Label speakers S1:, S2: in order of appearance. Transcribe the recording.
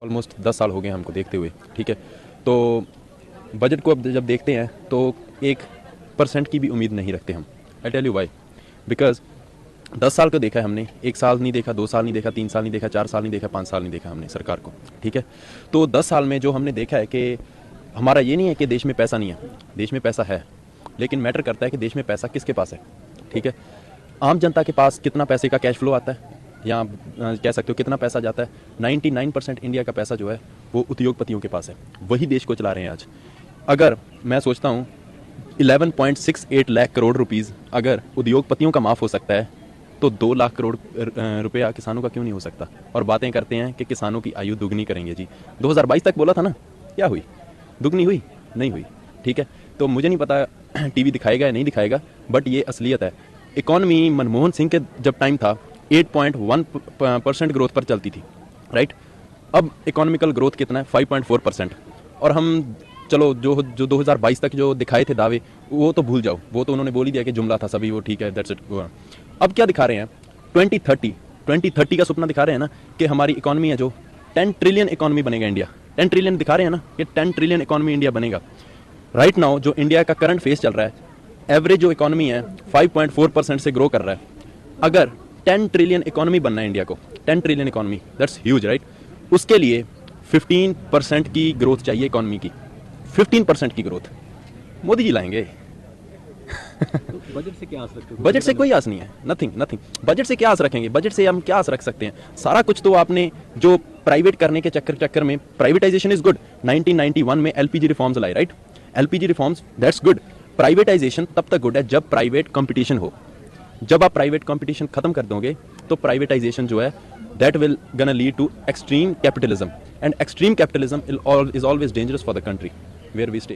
S1: Almost 10 साल हो गए हमको देखते हुए, ठीक है। तो बजट को अब जब देखते हैं तो 1% की भी उम्मीद नहीं रखते हम। I tell you why, because 10 साल को देखा है हमने, 1 साल नहीं देखा, 2 साल नहीं देखा, 3 साल नहीं देखा, 4 साल नहीं देखा, 5 साल नहीं देखा हमने सरकार को, ठीक है। तो 10 साल में जो हमने देखा है कि हमारा ये नहीं है कि देश में पैसा नहीं है, देश में पैसा है, लेकिन मैटर करता है कि देश में पैसा किसके पास है, ठीक है। आम जनता के पास कितना पैसे का कैश फ्लो आता है, या कह सकते हो कितना पैसा जाता है। 99% इंडिया का पैसा जो है वो उद्योगपतियों के पास है, वही देश को चला रहे हैं आज। अगर मैं सोचता हूँ 11.68 लाख करोड़ रुपीज़ अगर उद्योगपतियों का माफ़ हो सकता है तो 2 लाख करोड़ रुपया किसानों का क्यों नहीं हो सकता। और बातें करते हैं कि किसानों की आयु दुगनी करेंगे जी, 2022 तक बोला था ना, क्या हुई? दुगनी हुई? नहीं हुई, ठीक है। तो मुझे नहीं पता टीवी दिखाएगा या नहीं दिखाएगा, बट ये असलियत है। इकॉनमी मनमोहन सिंह के जब टाइम था 8.1% ग्रोथ पर चलती थी, राइट। अब इकोनॉमिकल ग्रोथ कितना है? 5.4%। और हम चलो जो 2022 तक जो दिखाए थे दावे वो तो भूल जाओ, वो तो उन्होंने बोल ही दिया कि जुमला था सभी, वो ठीक है, दैट्स इट। अब क्या दिखा रहे हैं? 2030 का सपना दिखा रहे हैं ना, कि हमारी इकोनॉमी है जो 10 ट्रिलियन इकोनॉमी बनेगा इंडिया। 10 ट्रिलियन दिखा रहे हैं ना कि 10 ट्रिलियन इकोनॉमी इंडिया बनेगा। राइट नाउ जो इंडिया का करंट फेस चल रहा है, एवरेज जो इकोनॉमी है 5.4% से ग्रो कर रहा है। अगर 10 ट्रिलियन इकोनॉमी बनना है इंडिया को, 10 trillion economy, that's huge, right. उसके लिए 15% की ग्रोथ चाहिए इकोनॉमी की, 15% की ग्रोथ मोदी जी लाएंगे।
S2: तो बजट से क्या आस रखते हो?
S1: बजट से कोई आस नहीं है, नथिंग नथिंग। बजट से क्या आस रखेंगे? बजट से हम क्या आस रख सकते हैं? सारा कुछ तो आपने जो प्राइवेट करने के चक्कर में, प्राइवेटाइजेशन इज गुड। 1991 में एलपीजी रिफॉर्म्स लाए, right. LPG reforms, that's good. Privatisation तब तक गुड है जब प्राइवेट कंपटीशन हो। जब आप प्राइवेट कंपटीशन खत्म कर दोगे तो प्राइवेटाइजेशन जो है that will gonna lead to extreme capitalism, and extreme capitalism is always dangerous for the country where we stay.